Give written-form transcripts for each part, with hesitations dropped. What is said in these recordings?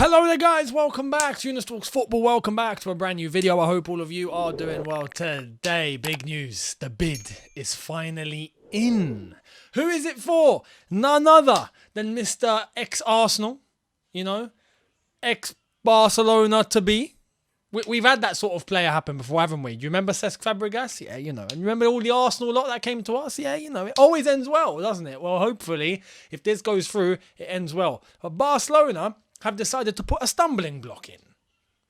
Hello there guys, welcome back to Younes Talks Football, welcome back to a brand new video. I hope all of you are doing well today. Big news, the bid is finally in. Who is it for? None other than Mr. ex-Arsenal, ex-Barcelona to be. We've had that sort of player happen before, haven't we? Do you remember Cesc Fabregas? Yeah, And you remember all the Arsenal lot that came to us? Yeah, it always ends well, doesn't it? Well, hopefully, if this goes through, it ends well. But Barcelona have decided to put a stumbling block in.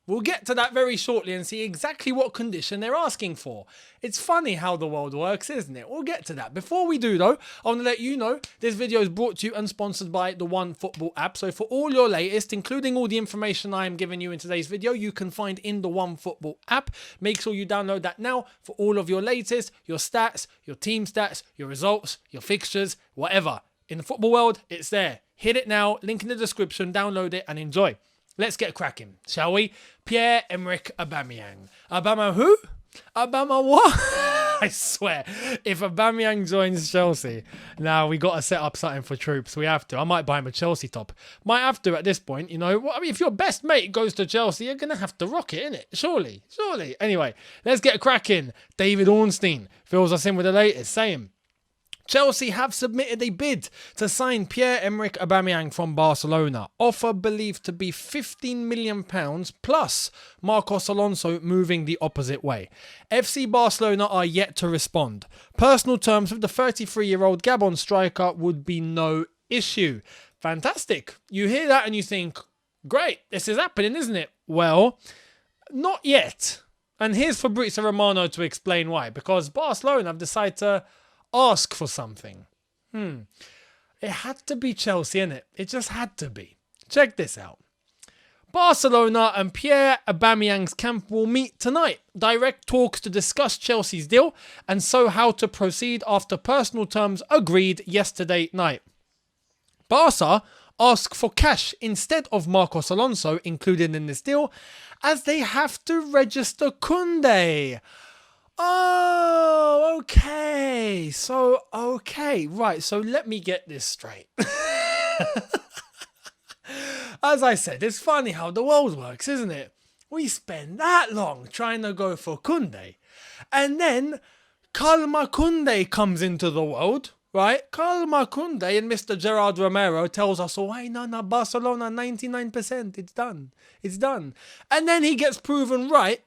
We'll get to that very shortly and see exactly what condition they're asking for. It's funny how the world works, isn't it? We'll get to that. Before we do, though, I want to let you know this video is brought to you and sponsored by the OneFootball app. So for all your latest, including all the information I am giving you in today's video, you can find in the OneFootball app. Make sure you download that now for all of your latest, your stats, your team stats, your results, your fixtures, whatever. In the football world, it's there. Hit it now, link in the description, download it and enjoy. Let's get cracking, shall we? Pierre-Emerick Aubameyang. Aubameyang who? Aubameyang what? I swear, if Aubameyang joins Chelsea, now we got to set up something for troops. We have to. I might buy him a Chelsea top. Might have to at this point, if your best mate goes to Chelsea, you're going to have to rock it, innit? Surely. Anyway, let's get cracking. David Ornstein fills us in with the latest, saying, Chelsea have submitted a bid to sign Pierre-Emerick Aubameyang from Barcelona. Offer believed to be £15 million plus Marcos Alonso moving the opposite way. FC Barcelona are yet to respond. Personal terms with the 33-year-old Gabon striker would be no issue. Fantastic. You hear that and you think, great, this is happening, isn't it? Well, not yet. And here's Fabrizio Romano to explain why. Because Barcelona have decided to ask for something. It had to be Chelsea, innit? It just had to be. Check this out. Barcelona and Pierre Aubameyang's camp will meet tonight. Direct talks to discuss Chelsea's deal and so how to proceed after personal terms agreed yesterday night. Barca ask for cash instead of Marcos Alonso included in this deal as they have to register Koundé. Oh, okay. Right. So let me get this straight. As I said, it's funny how the world works, isn't it? We spend that long trying to go for Koundé. And then Kalma Koundé comes into the world, right? Kalma Koundé and Mr. Gerard Romero tells us, no, Barcelona, 99%. It's done. And then he gets proven right.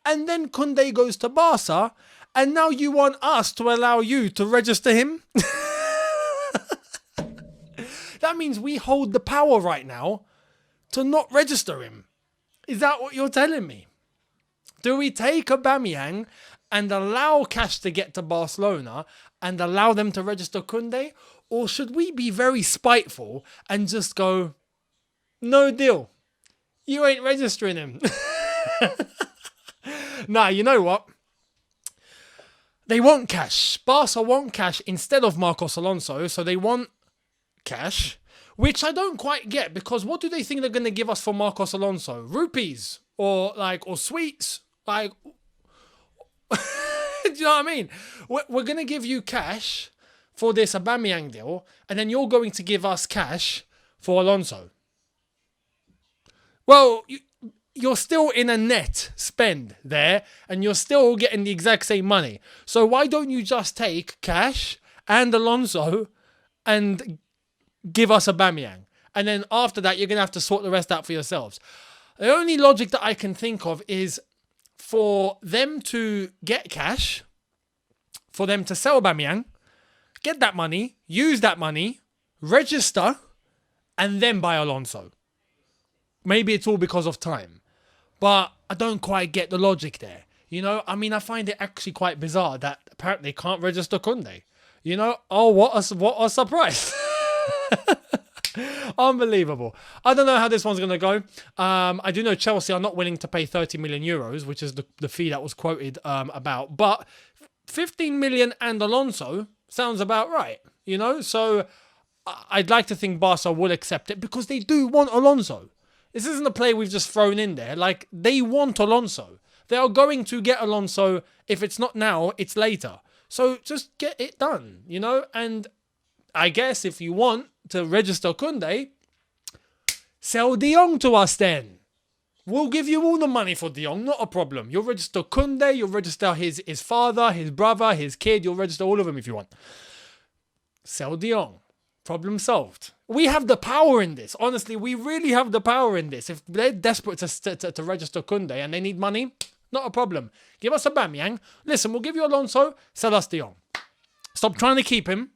And then Koundé goes to Barca, and now you want us to allow you to register him? That means we hold the power right now to not register him. Is that what you're telling me? Do we take Aubameyang and allow cash to get to Barcelona and allow them to register Koundé? Or should we be very spiteful and just go, no deal. You ain't registering him. Nah, you know what? They want cash. Barca want cash instead of Marcos Alonso, so they want cash, which I don't quite get, because what do they think they're going to give us for Marcos Alonso? Rupees? Or sweets? Do you know what I mean? We're going to give you cash for this Aubameyang deal, and then you're going to give us cash for Alonso. Well, you're still in a net spend there and you're still getting the exact same money. So why don't you just take cash and Alonso and give us Aubameyang? And then after that, you're going to have to sort the rest out for yourselves. The only logic that I can think of is for them to get cash, for them to sell Aubameyang, get that money, use that money, register, and then buy Alonso. Maybe it's all because of time. But I don't quite get the logic there. I find it actually quite bizarre that apparently they can't register Koundé. What a surprise. Unbelievable. I don't know how this one's going to go. I do know Chelsea are not willing to pay 30 million euros, which is the fee that was quoted about. But 15 million and Alonso sounds about right. So I'd like to think Barca will accept it because they do want Alonso. This isn't a play we've just thrown in there. They want Alonso. They are going to get Alonso. If it's not now, it's later. So just get it done, And I guess if you want to register Koundé, Sell De Jong to us then. We'll give you all the money for De Jong, not a problem. You'll register Kunde, you'll register his father, his brother, his kid, you'll register all of them if you want. Sell De Jong. Problem solved. We have the power in this. Honestly, we really have the power in this. If they're desperate to register Kunde and they need money, not a problem. Give us Aubameyang. Listen, we'll give you Alonso, sell us De Jong. Stop trying to keep him.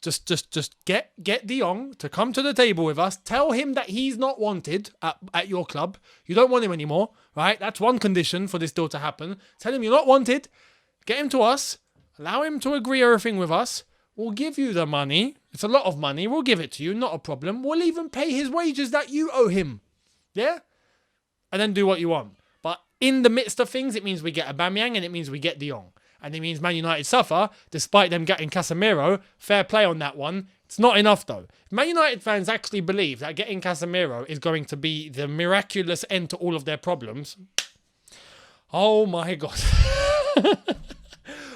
Just get De Jong to come to the table with us. Tell him that he's not wanted at your club. You don't want him anymore, right? That's one condition for this deal to happen. Tell him you're not wanted. Get him to us. Allow him to agree everything with us. We'll give you the money. It's a lot of money. We'll give it to you. Not a problem. We'll even pay his wages that you owe him. Yeah? And then do what you want. But in the midst of things, it means we get Aubameyang and it means we get De Jong. And it means Man United suffer, despite them getting Casemiro. Fair play on that one. It's not enough, though. If Man United fans actually believe that getting Casemiro is going to be the miraculous end to all of their problems, oh my God.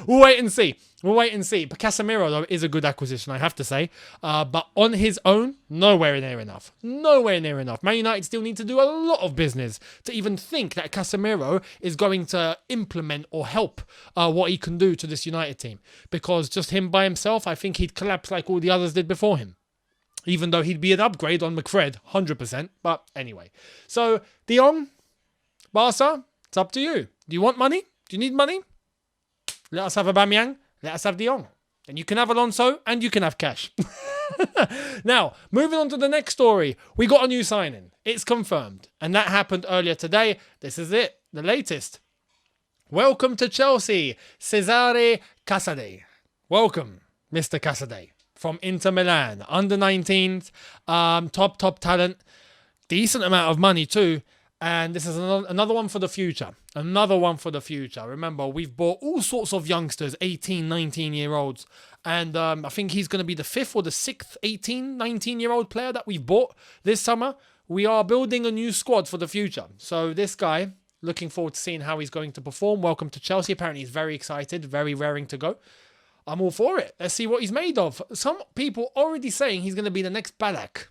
We'll wait and see. But Casemiro, though, is a good acquisition, I have to say. But on his own, nowhere near enough. Man United still need to do a lot of business to even think that Casemiro is going to implement or help what he can do to this United team. Because just him by himself, I think he'd collapse like all the others did before him. Even though he'd be an upgrade on McFred, 100%. But anyway. So, De Jong, Barca, it's up to you. Do you want money? Do you need money? Let us have Aubameyang. Let us have De Jong. And you can have Alonso and you can have cash. Now, moving on to the next story. We got a new signing. It's confirmed. And that happened earlier today. This is it. The latest. Welcome to Chelsea. Cesare Casadei. Welcome, Mr. Casadei. From Inter Milan. Under 19s. Top talent. Decent amount of money too. And this is another one for the future. Remember, we've bought all sorts of youngsters, 18, 19-year-olds. And I think he's going to be the 5th or the 6th 18, 19-year-old player that we've bought this summer. We are building a new squad for the future. So this guy, looking forward to seeing how he's going to perform. Welcome to Chelsea. Apparently he's very excited, very raring to go. I'm all for it. Let's see what he's made of. Some people already saying he's going to be the next Ballack.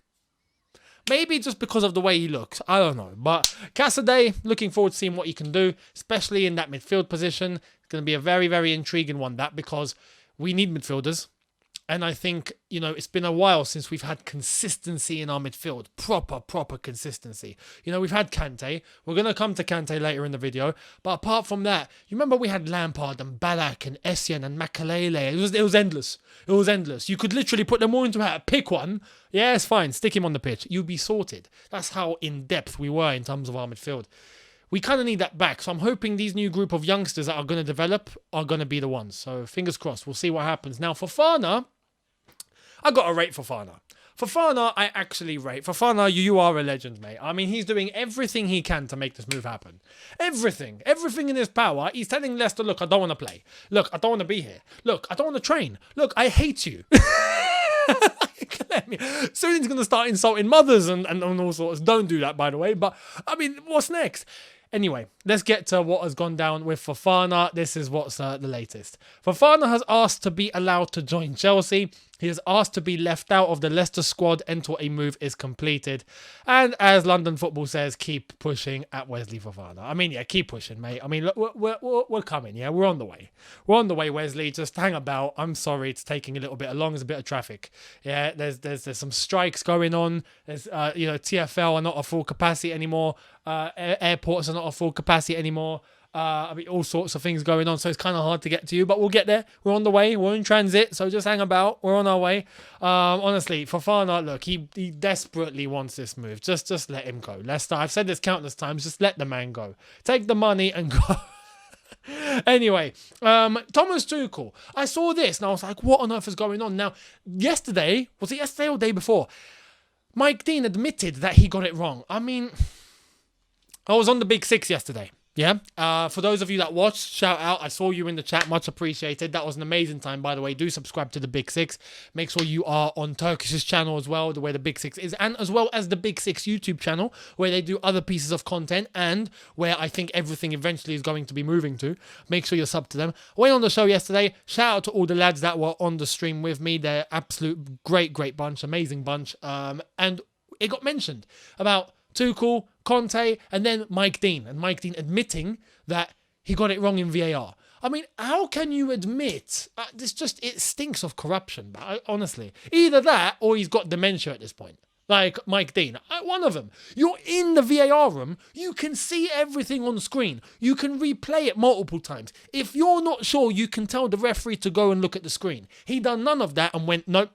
Maybe just because of the way he looks. I don't know. But Casadei, looking forward to seeing what he can do, especially in that midfield position. It's going to be a very, very intriguing one, that, because we need midfielders. And I think, it's been a while since we've had consistency in our midfield. Proper consistency. We've had Kante. We're going to come to Kante later in the video. But apart from that, you remember we had Lampard and Ballack and Essien and Makalele. It was endless. You could literally put them all into a hat. Pick one. Yeah, it's fine. Stick him on the pitch. You'd be sorted. That's how in-depth we were in terms of our midfield. We kind of need that back. So I'm hoping these new group of youngsters that are going to develop are going to be the ones. So fingers crossed. We'll see what happens. Now, Fofana, I got to rate Fofana. Fofana, I actually rate. Fofana, you are a legend, mate. I mean, he's doing everything he can to make this move happen. Everything in his power. He's telling Leicester, look, I don't want to play. Look, I don't want to be here. Look, I don't want to train. Look, I hate you. Soon he's going to start insulting mothers and all sorts. Don't do that, by the way. But, I mean, what's next? Anyway, let's get to what has gone down with Fofana. This is what's the latest. Fofana has asked to be allowed to join Chelsea. He has asked to be left out of the Leicester squad until a move is completed. And as London Football says, keep pushing at Wesley Fofana. I mean, yeah, keep pushing, mate. I mean, look, we're coming, yeah? We're on the way. We're on the way, Wesley. Just hang about. I'm sorry it's taking a little bit long. There's a bit of traffic. Yeah, there's some strikes going on. There's, TFL are not at full capacity anymore. Airports are not at full capacity anymore. I mean, all sorts of things going on, so it's kind of hard to get to you, but we'll get there. We're on the way. We're in transit, so just hang about. We're on our way. Honestly, Fofana, look, he desperately wants this move. Just let him go. Leicester, I've said this countless times. Just let the man go. Take the money and go. Anyway, Thomas Tuchel. I saw this and I was like, what on earth is going on? Now, yesterday, was it yesterday or the day before? Mike Dean admitted that he got it wrong. I mean, I was on the Big Six yesterday. Yeah. For those of you that watched, shout out. I saw you in the chat. Much appreciated. That was an amazing time, by the way. Do subscribe to the Big Six. Make sure you are on Turkish's channel as well, where the Big Six is, and as well as the Big Six YouTube channel, where they do other pieces of content and where I think everything eventually is going to be moving to. Make sure you're sub to them. Went on the show yesterday. Shout out to all the lads that were on the stream with me. They're absolute great bunch, amazing bunch. And it got mentioned about Tuchel, Conte, and then Mike Dean. And Mike Dean admitting that he got it wrong in VAR. I mean, how can you admit? It stinks of corruption, honestly. Either that or he's got dementia at this point. Like Mike Dean, one of them. You're in the VAR room. You can see everything on screen. You can replay it multiple times. If you're not sure, you can tell the referee to go and look at the screen. He done none of that and went, nope.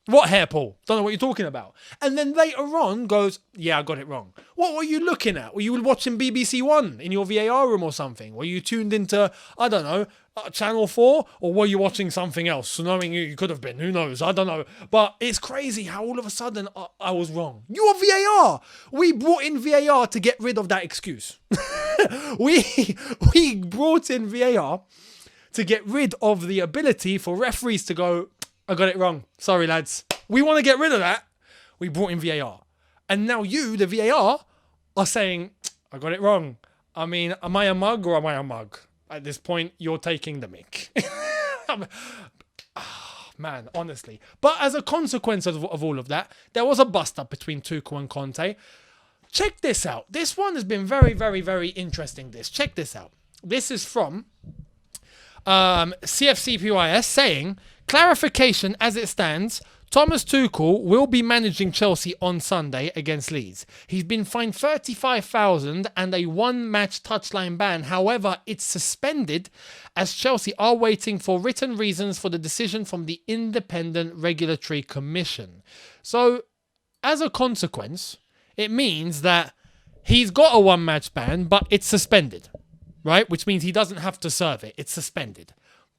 What hair, Paul? Don't know what you're talking about. And then later on goes, yeah, I got it wrong. What were you looking at? Were you watching BBC One in your VAR room or something? Were you tuned into, I don't know, Channel 4? Or were you watching something else? Knowing you could have been. Who knows? I don't know. But it's crazy how all of a sudden I was wrong. You are VAR. We brought in VAR to get rid of that excuse. we brought in VAR to get rid of the ability for referees to go, I got it wrong. Sorry, lads. We want to get rid of that. We brought in VAR. And now you, the VAR, are saying, I got it wrong. I mean, am I a mug or am I a mug? At this point, you're taking the mick. Man, honestly. But as a consequence of all of that, there was a bust-up between Tuchel and Conte. Check this out. This one has been very, very, very interesting. Check this out. This is from CFCPYS saying, clarification as it stands, Thomas Tuchel will be managing Chelsea on Sunday against Leeds. He's been fined 35,000 and a one-match touchline ban. However, it's suspended as Chelsea are waiting for written reasons for the decision from the Independent Regulatory Commission. So, as a consequence, it means that he's got a one-match ban, but it's suspended, right? Which means he doesn't have to serve it. It's suspended.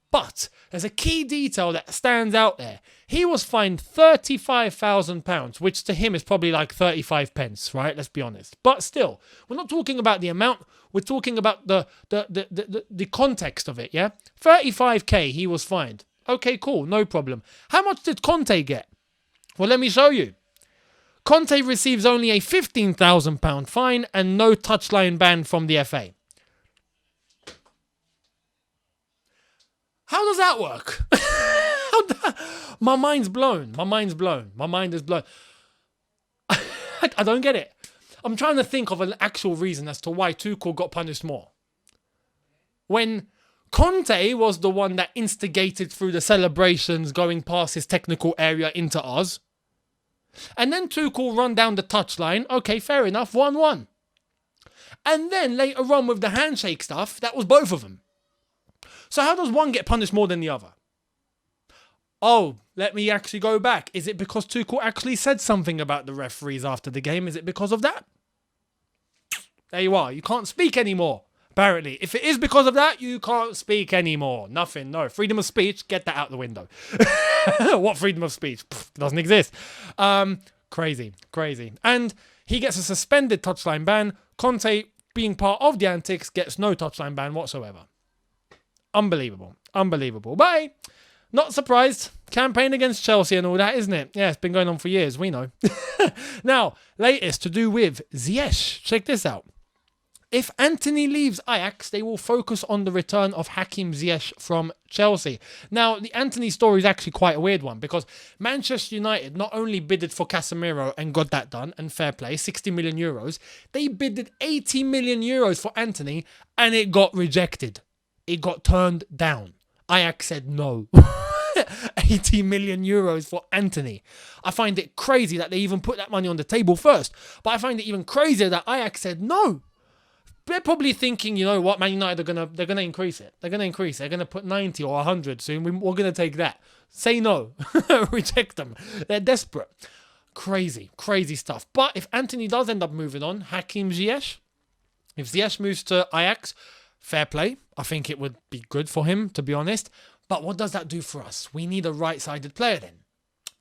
But there's a key detail that stands out there. He was fined £35,000, which to him is probably like 35 pence, right? Let's be honest. But still, we're not talking about the amount. We're talking about the context of it, yeah? 35k he was fined. Okay, cool, no problem. How much did Conte get? Well, let me show you. Conte receives only a £15,000 fine and no touchline ban from the FA. How does that work? My mind's blown. My mind is blown. I don't get it. I'm trying to think of an actual reason as to why Tuchel got punished more. When Conte was the one that instigated through the celebrations going past his technical area into ours. And then Tuchel run down the touchline. Okay, fair enough. 1-1. And then later on with the handshake stuff, that was both of them. So how does one get punished more than the other? Oh, let me actually go back. Is it because Tuchel actually said something about the referees after the game? Is it because of that? There you are. You can't speak anymore, apparently. If it is because of that, you can't speak anymore. Nothing. No. Freedom of speech, get that out the window. What freedom of speech? Doesn't exist. Crazy. And he gets a suspended touchline ban. Conte, being part of the antics, gets no touchline ban whatsoever. Unbelievable. But not surprised. Campaign against Chelsea and all that, isn't it? Yeah, it's been going on for years. We know. Now, latest to do with Ziyech. Check this out. If Antony leaves Ajax, they will focus on the return of Hakim Ziyech from Chelsea. Now, the Antony story is actually quite a weird one because Manchester United not only bidded for Casemiro and got that done, and fair play, 60 million euros, they bidded 80 million euros for Antony and it got rejected. It got turned down. Ajax said no. 80 million euros for Antony. I find it crazy that they even put that money on the table first. But I find it even crazier that Ajax said no. They're probably thinking, you know what, Man United they're gonna increase it. They're gonna put 90 or 100 soon. We're gonna take that. Say no. Reject them. They're desperate. Crazy stuff. But if Antony does end up moving on, Hakim Ziyech, if Ziyech moves to Ajax, fair play. I think it would be good for him, to be honest. But what does that do for us? We need a right-sided player then.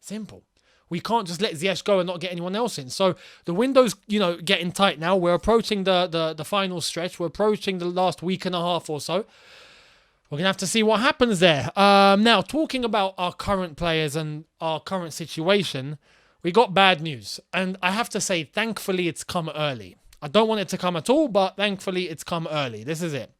Simple. We can't just let Ziyech go and not get anyone else in. So the window's, getting tight now. We're approaching the final stretch. We're approaching the last week and a half or so. We're going to have to see what happens there. Now, talking about our current players and our current situation, we got bad news. And I have to say, thankfully, it's come early. I don't want it to come at all, but thankfully, it's come early. This is it.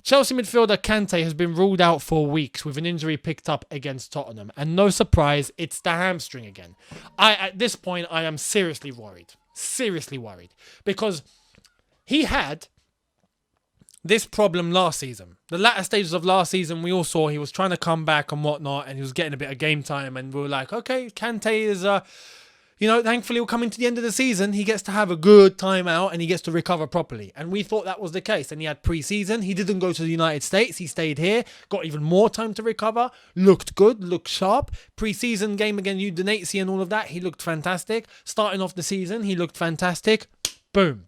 Chelsea midfielder Kante has been ruled out for weeks with an injury picked up against Tottenham. And no surprise, it's the hamstring again. At this point, I am seriously worried. Seriously worried. Because he had this problem last season. The latter stages of last season, we all saw he was trying to come back and whatnot, and he was getting a bit of game time. And we were like, okay, Kante is... thankfully, we're coming to the end of the season. He gets to have a good time out and he gets to recover properly. And we thought that was the case. And he had pre-season. He didn't go to the United States. He stayed here, got even more time to recover, looked good, looked sharp. Pre-season game against Udinese and all of that, he looked fantastic. Starting off the season, he looked fantastic. Boom.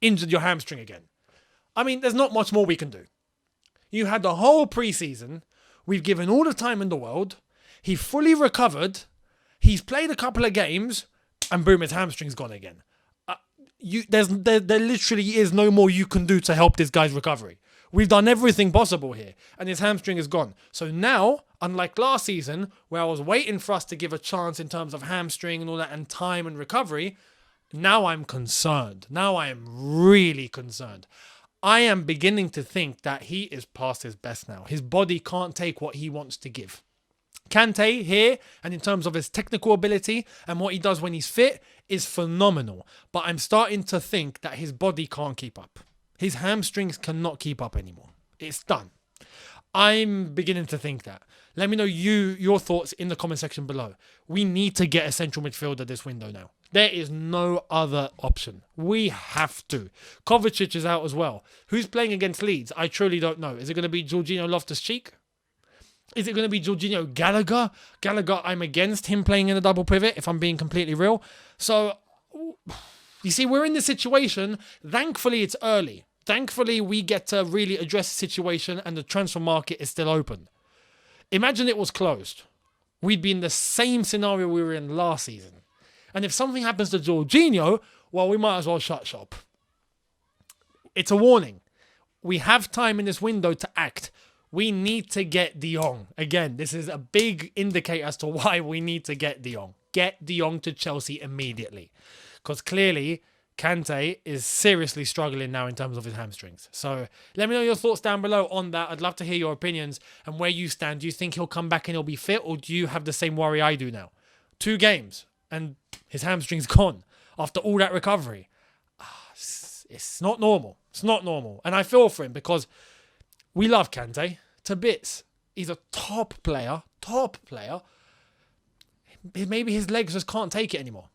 Injured your hamstring again. I mean, there's not much more we can do. You had the whole pre-season. We've given all the time in the world. He fully recovered. He's played a couple of games, and boom, his hamstring's gone again. There literally is no more you can do to help this guy's recovery. We've done everything possible here, and his hamstring is gone. So now, unlike last season, where I was waiting for us to give a chance in terms of hamstring and all that, and time and recovery, now I'm concerned. Now I am really concerned. I am beginning to think that he is past his best now. His body can't take what he wants to give. Kante here, and in terms of his technical ability and what he does when he's fit, is phenomenal. But I'm starting to think that his body can't keep up. His hamstrings cannot keep up anymore. It's done. I'm beginning to think that. Let me know your thoughts in the comment section below. We need to get a central midfielder this window now. There is no other option. We have to. Kovacic is out as well. Who's playing against Leeds? I truly don't know. Is it going to be Jorginho Loftus-Cheek? Is it going to be Jorginho Gallagher? Gallagher, I'm against him playing in a double pivot, if I'm being completely real. So, you see, we're in this situation. Thankfully, it's early. Thankfully, we get to really address the situation and the transfer market is still open. Imagine it was closed. We'd be in the same scenario we were in last season. And if something happens to Jorginho, well, we might as well shut shop. It's a warning. We have time in this window to act. We need to get De Jong. Again, this is a big indicator as to why we need to get De Jong. Get De Jong to Chelsea immediately. Because clearly, Kante is seriously struggling now in terms of his hamstrings. So let me know your thoughts down below on that. I'd love to hear your opinions and where you stand. Do you think he'll come back and he'll be fit? Or do you have the same worry I do now? 2 games and his hamstring's gone after all that recovery. It's not normal. It's not normal. And I feel for him because... we love Kante to bits. He's a top player. Maybe his legs just can't take it anymore.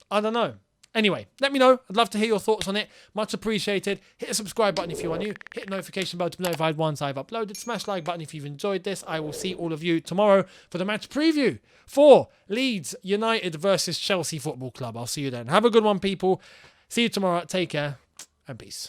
I don't know. Anyway, let me know. I'd love to hear your thoughts on it. Much appreciated. Hit the subscribe button if you are new. Hit the notification bell to be notified once I've uploaded. Smash the like button if you've enjoyed this. I will see all of you tomorrow for the match preview for Leeds United versus Chelsea Football Club. I'll see you then. Have a good one, people. See you tomorrow. Take care and peace.